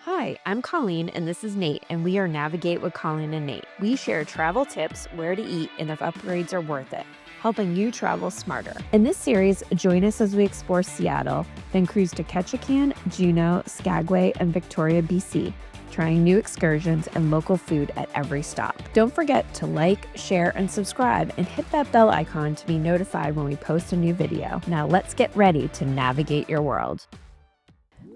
Hi, I'm Colleen, and this is Nate, and we are Navigate with Colleen and Nate. We share travel tips, where to eat, and if upgrades are worth it, helping you travel smarter. In this series, join us as we explore Seattle, then cruise to Ketchikan, Juneau, Skagway, and Victoria, BC, trying new excursions and local food at every stop. Don't forget to like, share, and subscribe, and hit that bell icon to be notified when we post a new video. Now let's get ready to navigate your world.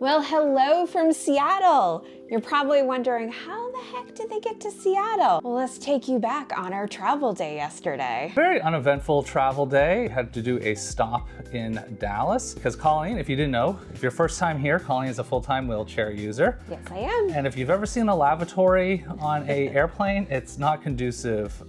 Well, hello from Seattle. You're probably wondering, how the heck did they get to Seattle? Well, let's take you back on our travel day yesterday. Very uneventful travel day. We had to do a stop in Dallas because Colleen, if you didn't know, if your first time here, Colleen is a full-time wheelchair user. Yes, I am. And if you've ever seen a lavatory on an airplane, it's not conducive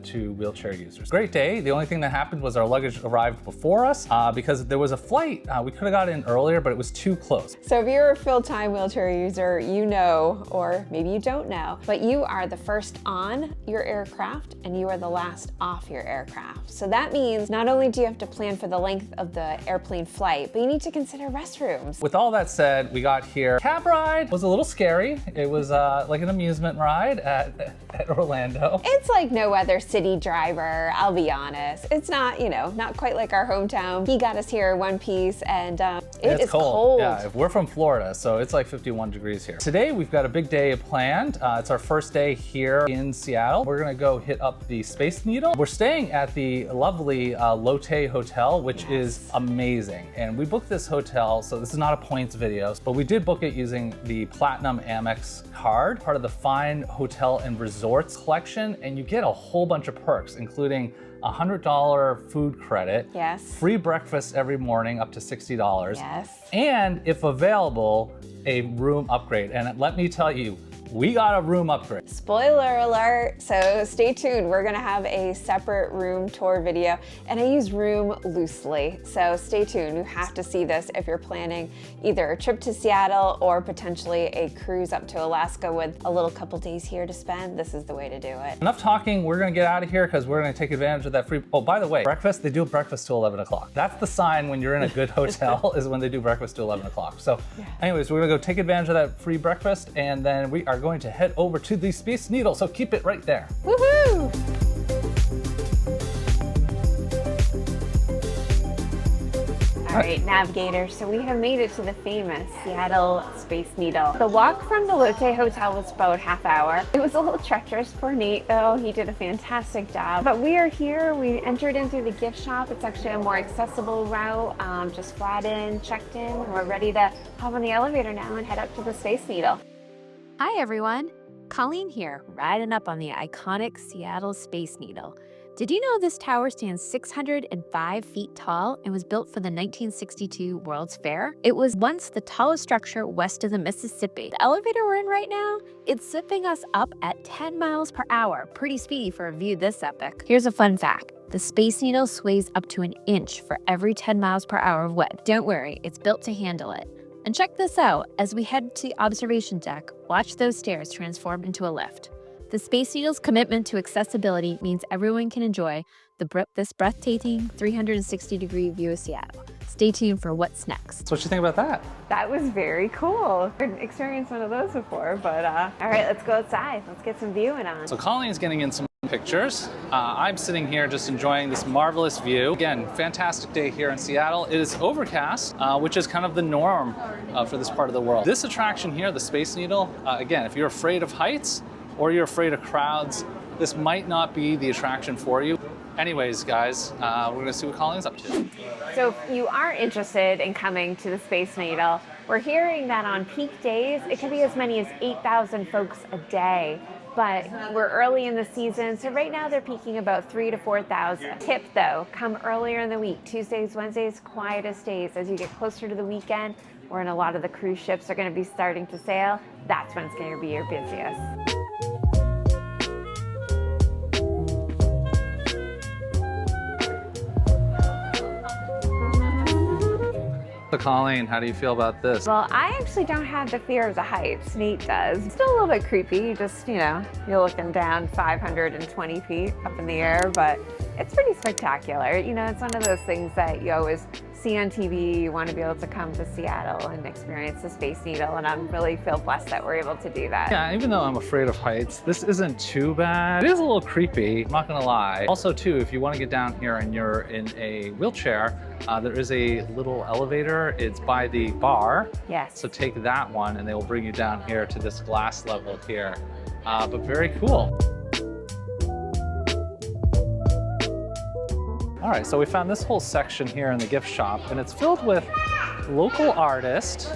to wheelchair users. Great day. The only thing that happened was our luggage arrived before us because there was a flight. We could have got in earlier, but it was too close. So if you're a full-time wheelchair user, you know, or maybe you don't know, but you are the first on your aircraft and you are the last off your aircraft. So that means not only do you have to plan for the length of the airplane flight, but you need to consider restrooms. With all that said, we got here. Cab ride was a little scary. It was like an amusement ride at Orlando. It's like no other city driver, I'll be honest. It's not, not quite like our hometown. He got us here one piece and it's cold. Yeah, we're from Florida, so it's like 51 degrees here. Today, we've got a big day planned. It's our first day here in Seattle. We're gonna go hit up the Space Needle. We're staying at the lovely Lotte Hotel, which is amazing. And we booked this hotel, so this is not a points video, but we did book it using the Platinum Amex card, part of the Fine Hotel and Resorts collection, and you get a whole bunch of perks, including $100 food credit, free breakfast every morning up to $60, and if available, a room upgrade. And let me tell you, we got a room upgrade. Spoiler alert, so stay tuned. We're gonna have a separate room tour video, and I use room loosely, so stay tuned. You have to see this if you're planning either a trip to Seattle or potentially a cruise up to Alaska with a little couple days here to spend. This is the way to do it. Enough talking, we're gonna get out of here because we're gonna take advantage of that free, oh, by the way, breakfast, they do breakfast till 11 o'clock. That's the sign when you're in a good hotel is when they do breakfast till 11 o'clock. So anyways, we're gonna go take advantage of that free breakfast, and then we are going to head over to the Space Needle, so keep it right there. Woohoo! All right, navigators, so we have made it to the famous Seattle Space Needle. The walk from the Lotte Hotel was about half hour. It was a little treacherous for Nate, though. He did a fantastic job. But we are here. We entered in through the gift shop. It's actually a more accessible route. Just flat in, checked in. We're ready to hop on the elevator now and head up to the Space Needle. Hi everyone, Colleen here, riding up on the iconic Seattle Space Needle. Did you know this tower stands 605 feet tall and was built for the 1962 World's Fair? It was once the tallest structure west of the Mississippi. The elevator we're in right now, it's zipping us up at 10 miles per hour. Pretty speedy for a view this epic. Here's a fun fact. The Space Needle sways up to an inch for every 10 miles per hour of wind. Don't worry, it's built to handle it. And check this out, as we head to the observation deck, watch those stairs transform into a lift. The Space Needle's commitment to accessibility means everyone can enjoy this breathtaking 360-degree view of Seattle. Stay tuned for what's next. So what you think about that? That was very cool. I didn't experience one of those before, but all right, let's go outside. Let's get some viewing on. So Colleen's getting in some pictures. I'm sitting here just enjoying this marvelous view. Again, fantastic day here in Seattle. It is overcast, which is kind of the norm for this part of the world. This attraction here, the Space Needle, again, if you're afraid of heights or you're afraid of crowds, this might not be the attraction for you. Anyways, guys, we're gonna see what Colleen's up to. So if you are interested in coming to the Space Needle, we're hearing that on peak days, it can be as many as 8,000 folks a day. But we're early in the season, so right now they're peaking about 3,000 to 4,000. Tip though, come earlier in the week. Tuesdays, Wednesdays, quietest days. As you get closer to the weekend, when a lot of the cruise ships are gonna be starting to sail, that's when it's gonna be your busiest. So Colleen, how do you feel about this? Well, I actually don't have the fear of the heights. Nate does. It's still a little bit creepy. Just, you're looking down 520 feet up in the air, but it's pretty spectacular. It's one of those things that you always see on TV, you want to be able to come to Seattle and experience the Space Needle, and I really feel blessed that we're able to do that. Yeah, even though I'm afraid of heights, this isn't too bad. It is a little creepy, I'm not gonna lie. Also too, if you want to get down here and you're in a wheelchair, there is a little elevator. It's by the bar. Yes. So take that one and they will bring you down here to this glass level here. But very cool. All right, so we found this whole section here in the gift shop, and it's filled with local artist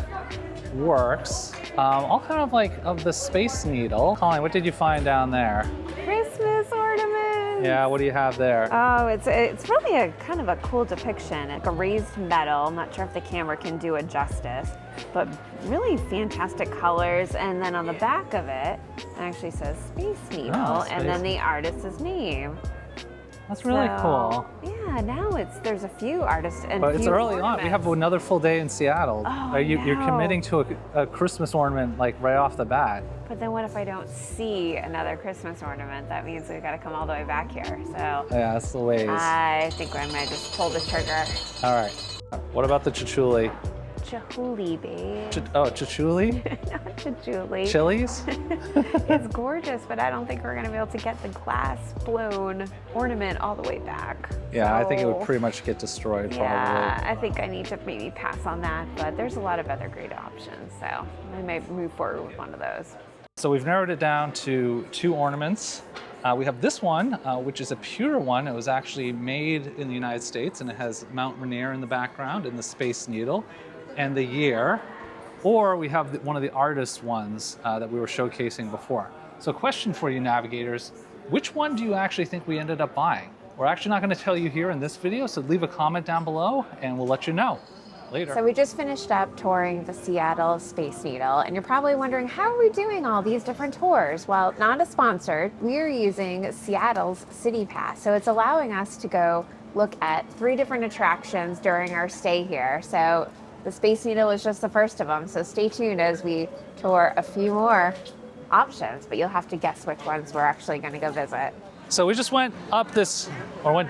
works, all kind of like of the Space Needle. Colleen, what did you find down there? Christmas ornaments. Yeah, what do you have there? Oh, it's really a kind of a cool depiction. Like a raised metal. I'm not sure if the camera can do it justice, but really fantastic colors. And then on the back of it actually says Space Needle, and then the artist's name. That's really cool. Yeah, now there's a few artists and but it's early on. We have another full day in Seattle. Oh, you're committing to a Christmas ornament like right off the bat. But then what if I don't see another Christmas ornament? That means we've got to come all the way back here. So yeah, that's the ways. I think I might just pull the trigger. All right. What about the chichuli? Chichuli, babe. Chichuli? Not chichuli. Chilies? It's gorgeous, but I don't think we're gonna be able to get the glass blown ornament all the way back. Yeah, so, I think it would pretty much get destroyed probably. Yeah, I think I need to maybe pass on that, but there's a lot of other great options, so I might move forward with one of those. So we've narrowed it down to 2 ornaments. We have this one, which is a pewter one. It was actually made in the United States, and it has Mount Rainier in the background and the Space Needle and the year. Or we have one of the artist ones that we were showcasing before. So question for you navigators, which one do you actually think we ended up buying? We're actually not going to tell you here in this video, so leave a comment down below and we'll let you know later. So we just finished up touring the Seattle Space Needle, and you're probably wondering, how are we doing all these different tours? Well, not a sponsored. We're using Seattle's City Pass, so it's allowing us to go look at 3 different attractions during our stay here. So the Space Needle is just the first of them, so stay tuned as we tour a few more options, but you'll have to guess which ones we're actually going to go visit. So we just went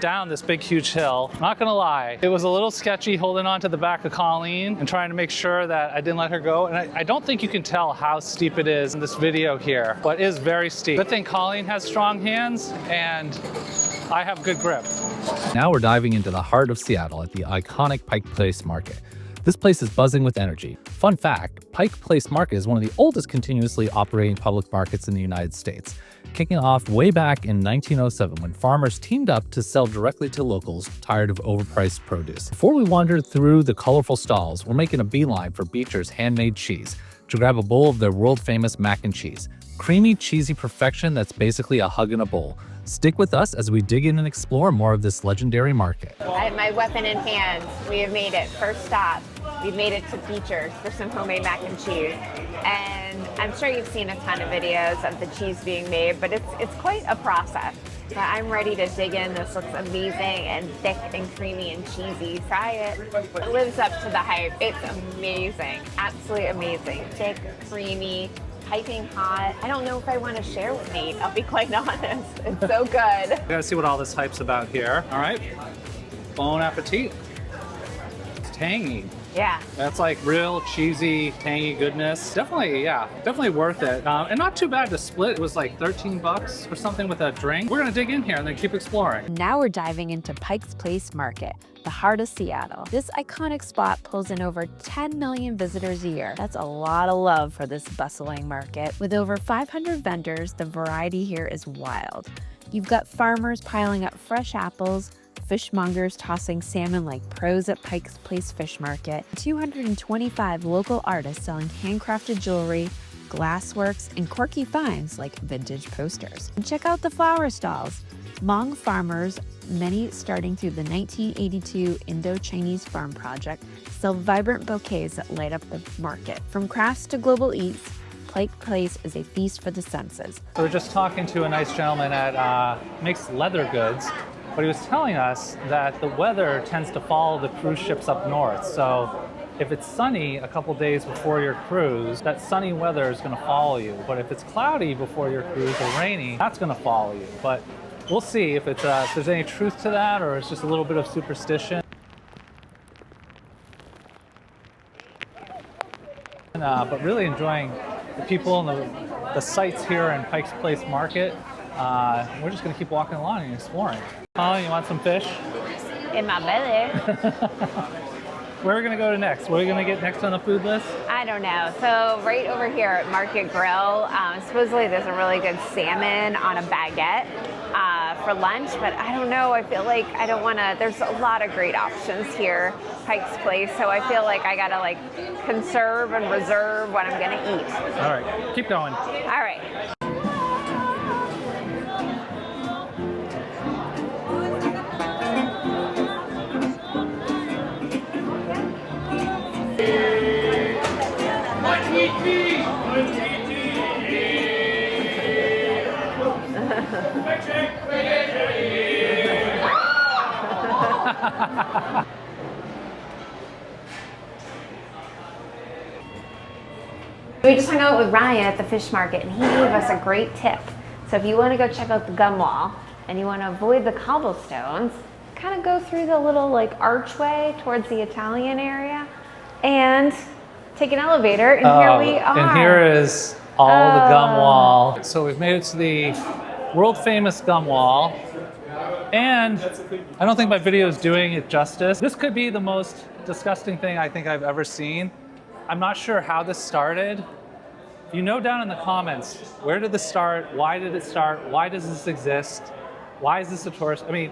down this big, huge hill. Not gonna lie, it was a little sketchy holding on to the back of Colleen and trying to make sure that I didn't let her go. And I don't think you can tell how steep it is in this video here, but it is very steep. Good thing Colleen has strong hands and I have good grip. Now we're diving into the heart of Seattle at the iconic Pike Place Market. This place is buzzing with energy. Fun fact, Pike Place Market is one of the oldest continuously operating public markets in the United States, kicking off way back in 1907 when farmers teamed up to sell directly to locals tired of overpriced produce. Before we wander through the colorful stalls, we're making a beeline for Beecher's Handmade cheese to grab a bowl of their world-famous mac and cheese. Creamy, cheesy perfection that's basically a hug in a bowl. Stick with us as we dig in and explore more of this legendary market. I have my weapon in hand. We have made it. First stop. We've made it to Beecher for some homemade mac and cheese. And I'm sure you've seen a ton of videos of the cheese being made, but it's quite a process. But I'm ready to dig in. This looks amazing and thick and creamy and cheesy. Try it. It lives up to the hype. It's amazing. Absolutely amazing. Thick, creamy, piping hot. I don't know if I want to share with Nate, I'll be quite honest. It's so good. We gotta see what all this hype's about here. All right, bon appetit. It's tangy. Yeah. That's like real cheesy, tangy goodness. Definitely, yeah, definitely worth it. And not too bad to split. It was like 13 bucks or something with a drink. We're gonna dig in here and then keep exploring. Now we're diving into Pike Place Market, the heart of Seattle. This iconic spot pulls in over 10 million visitors a year. That's a lot of love for this bustling market. With over 500 vendors, the variety here is wild. You've got farmers piling up fresh apples, fishmongers tossing salmon like pros at Pike Place Fish Market, 225 local artists selling handcrafted jewelry, glassworks, and quirky finds like vintage posters. And check out the flower stalls. Hmong farmers, many starting through the 1982 Indo-Chinese Farm Project, sell vibrant bouquets that light up the market. From crafts to global eats, Pike Place is a feast for the senses. So we're just talking to a nice gentleman that makes leather goods, but he was telling us that the weather tends to follow the cruise ships up north. So if it's sunny a couple days before your cruise, that sunny weather is going to follow you. But if it's cloudy before your cruise or rainy, that's going to follow you. But we'll see if there's any truth to that or it's just a little bit of superstition. But really enjoying the people and the sights here in Pike Place Market. We're just gonna keep walking along and exploring. Colleen, you want some fish? In my belly. Where are we gonna go to next? What are we gonna get next on the food list? I don't know. So right over here at Market Grill, supposedly there's a really good salmon on a baguette for lunch, but I don't know. I feel like I don't want to. There's a lot of great options here, Pike's Place. So I feel like I gotta like conserve and reserve what I'm gonna eat. All right, keep going. All right. We just hung out with Ryan at the fish market and he gave us a great tip. So if you want to go check out the gum wall and you want to avoid the cobblestones, kind of go through the little like archway towards the Italian area and take an elevator, and here we are. And here is all the gum wall. So we've made it to the world famous gum wall. And I don't think my video is doing it justice. This could be the most disgusting thing I think I've ever seen. I'm not sure how this started. You know down in the comments, where did this start? Why did it start? Why does this exist? Why is this a tourist? I mean,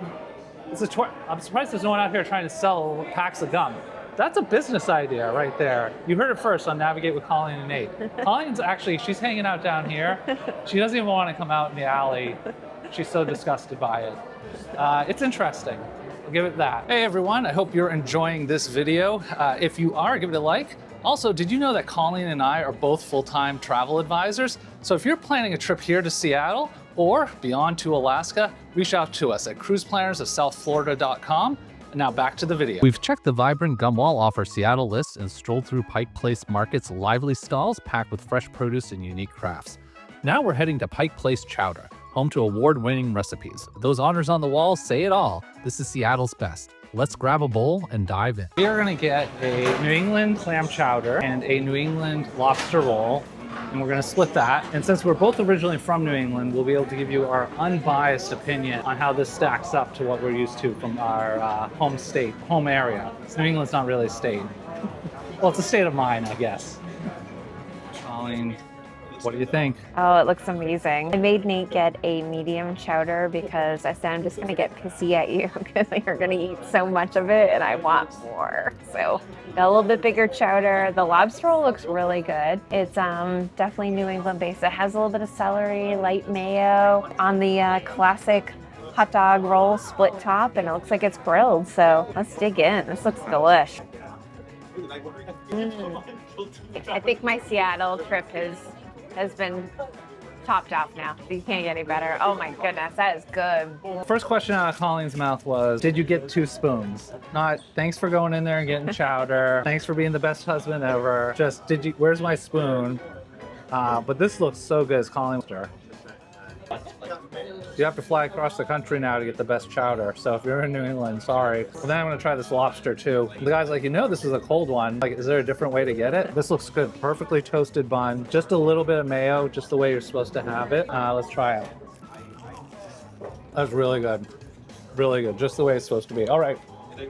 I'm surprised there's no one out here trying to sell packs of gum. That's a business idea right there. You heard it first on Navigate with Colleen and Nate. Colleen's actually, she's hanging out down here. She doesn't even want to come out in the alley. She's so disgusted by it. It's interesting. I'll give it that. Hey everyone, I hope you're enjoying this video. If you are, give it a like. Also, did you know that Colleen and I are both full-time travel advisors? So if you're planning a trip here to Seattle or beyond to Alaska, reach out to us at cruiseplannersofsouthflorida.com. And now back to the video. We've checked the vibrant gum wall off our Seattle list and strolled through Pike Place Market's lively stalls packed with fresh produce and unique crafts. Now we're heading to Pike Place Chowder, home to award-winning recipes. Those honors on the wall say it all. This is Seattle's best. Let's grab a bowl and dive in. We are gonna get a New England clam chowder and a New England lobster roll, and we're gonna split that. And since we're both originally from New England, we'll be able to give you our unbiased opinion on how this stacks up to what we're used to from our home state, home area. New England's not really a state. Well, it's a state of mind, I guess. Colleen, what do you think? Oh, it looks amazing. I made Nate get a medium chowder because I said I'm just gonna get pissy at you because you're gonna eat so much of it and I want more. So got a little bit bigger chowder. The lobster roll looks really good. It's definitely New England based. It has a little bit of celery, light mayo on the classic hot dog roll split top, and it looks like it's grilled. So let's dig in. This looks delish. I think my Seattle trip has been topped off now. You can't get any better. Oh my goodness, that is good. First question out of Colleen's mouth was, did you get 2 spoons? Not, thanks for going in there and getting chowder. Thanks for being the best husband ever. Just, where's my spoon? But this looks so good, as Colleen. You have to fly across the country now to get the best chowder. So if you're in New England, sorry. But then I'm gonna try this lobster too. The guy's like, this is a cold one. Like, is there a different way to get it? This looks good. Perfectly toasted bun. Just a little bit of mayo, just the way you're supposed to have it. Let's try it. That's really good. Really good. Just the way it's supposed to be. All right,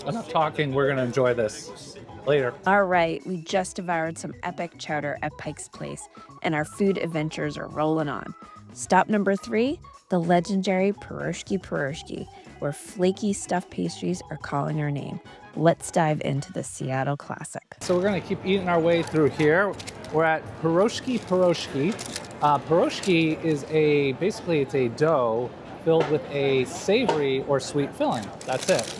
enough talking. We're gonna enjoy this. Later. All right, we just devoured some epic chowder at Pike's Place, and our food adventures are rolling on. Stop number 3, the legendary Piroshky Piroshky, where flaky stuffed pastries are calling our name. Let's dive into the Seattle classic. So we're gonna keep eating our way through here. We're at Piroshky Piroshky. Piroshky is basically it's a dough filled with a savory or sweet filling. That's it.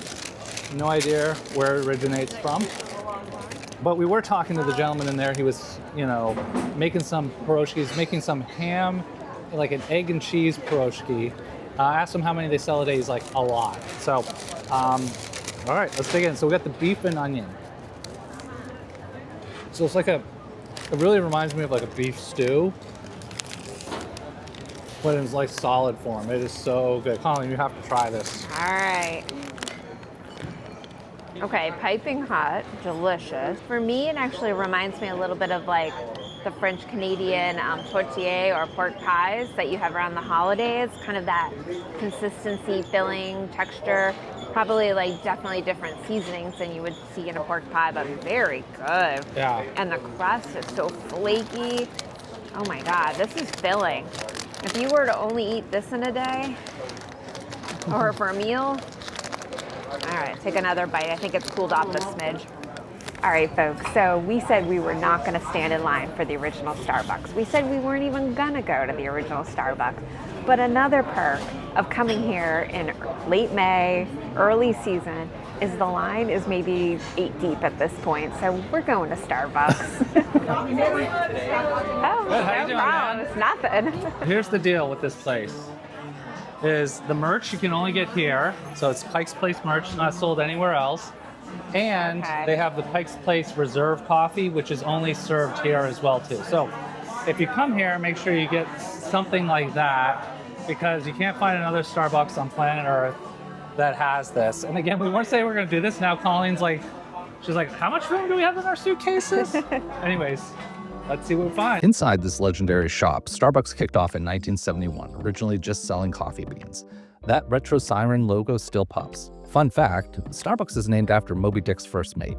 No idea where it originates from. But we were talking to the gentleman in there. He was, making some piroshkis, making some ham, like an egg and cheese piroshki. I asked him how many they sell a day. He's like, a lot. So, all right, let's dig in. So we got the beef and onion. So it's like it really reminds me of like a beef stew, but it's like solid form. It is so good. Colleen, you have to try this. All right. Okay, piping hot, delicious. For me, it actually reminds me a little bit of like the French Canadian tortilla or pork pies that you have around the holidays. Kind of that consistency, filling, texture. Probably like definitely different seasonings than you would see in a pork pie, but very good. Yeah. And the crust is so flaky. Oh my God, this is filling. If you were to only eat this in a day or for a meal, all right, take another bite. I think it's cooled off a smidge. All right, folks, so we said we were not gonna stand in line for the original Starbucks. We said we weren't even gonna go to the original Starbucks. But another perk of coming here in late May, early season, is the line is maybe 8 deep at this point. So we're going to Starbucks. Oh, Good, how you no doing, problem, man? it's nothing. Here's the deal with this place. Is the merch you can only get here. So it's Pike's Place merch, not sold anywhere else. And Okay. they have the Pike's Place Reserve coffee, which is only served here as well too. So if you come here, make sure you get something like that, because you can't find another Starbucks on planet Earth that has this. And again, we weren't saying we're gonna do this. Now Colleen's like, she's like, how much room do we have in our suitcases? Anyways, let's see what we find. Inside this legendary shop, Starbucks kicked off in 1971, originally just selling coffee beans. That retro siren logo still pops. Fun fact, Starbucks is named after Moby Dick's first mate.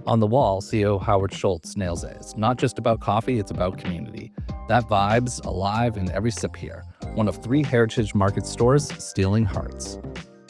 On the wall, CEO Howard Schultz nails it. It's not just about coffee, it's about community. That vibe's alive in every sip here. One of 3 Heritage Market stores stealing hearts.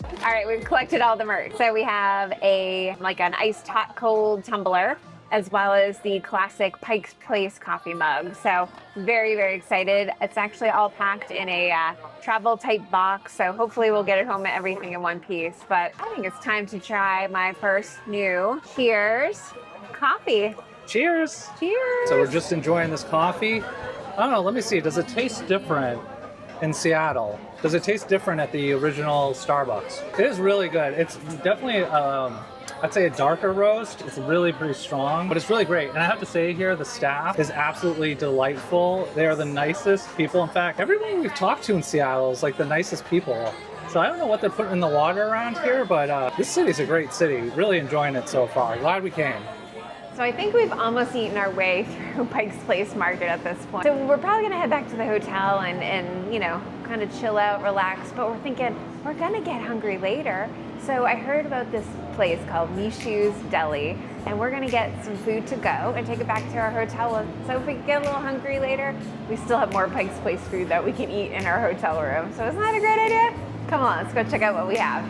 All right, we've collected all the merch. So we have an iced hot cold tumbler, as well as the classic Pike Place coffee mug. So very, very excited. It's actually all packed in a travel type box. So hopefully we'll get it home and everything in one piece. But I think it's time to try my first new Cheers coffee. Cheers! Cheers. So we're just enjoying this coffee. I don't know, let me see, does it taste different in Seattle? Does it taste different at the original Starbucks? It is really good. It's definitely, I'd say a darker roast. It's really pretty strong, but it's really great. And I have to say here, the staff is absolutely delightful. They are the nicest people. In fact, everyone we've talked to in Seattle is like the nicest people. So I don't know what they're putting in the water around here, but this city's a great city. Really enjoying it so far. Glad we came. So I think we've almost eaten our way through Pike's Place Market at this point. So we're probably gonna head back to the hotel and you know, kind of chill out, relax, but we're thinking we're gonna get hungry later. So I heard about this place called Mishu's Deli, and we're gonna get some food to go and take it back to our hotel. So if we get a little hungry later, we still have more Pike's Place food that we can eat in our hotel room. So isn't that a great idea? Come on, let's go check out what we have.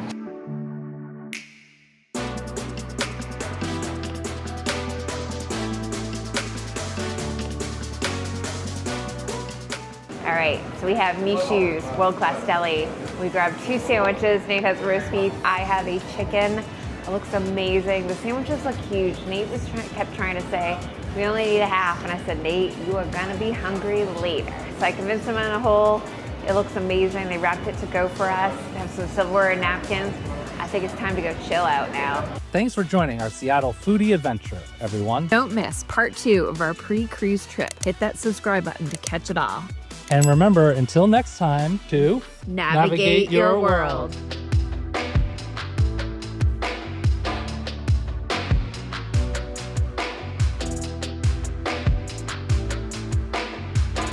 All right, so we have Mishu's World-Class Deli. We grabbed 2 sandwiches. Nate has roast beef. I have a chicken. It looks amazing. The sandwiches look huge. Nate kept trying to say, we only need a half. And I said, Nate, you are gonna be hungry later. So I convinced him on a whole. It looks amazing. They wrapped it to go for us. They have some silverware and napkins. I think it's time to go chill out now. Thanks for joining our Seattle foodie adventure, everyone. Don't miss part 2 of our pre-cruise trip. Hit that subscribe button to catch it all. And remember, until next time, to Navigate your world.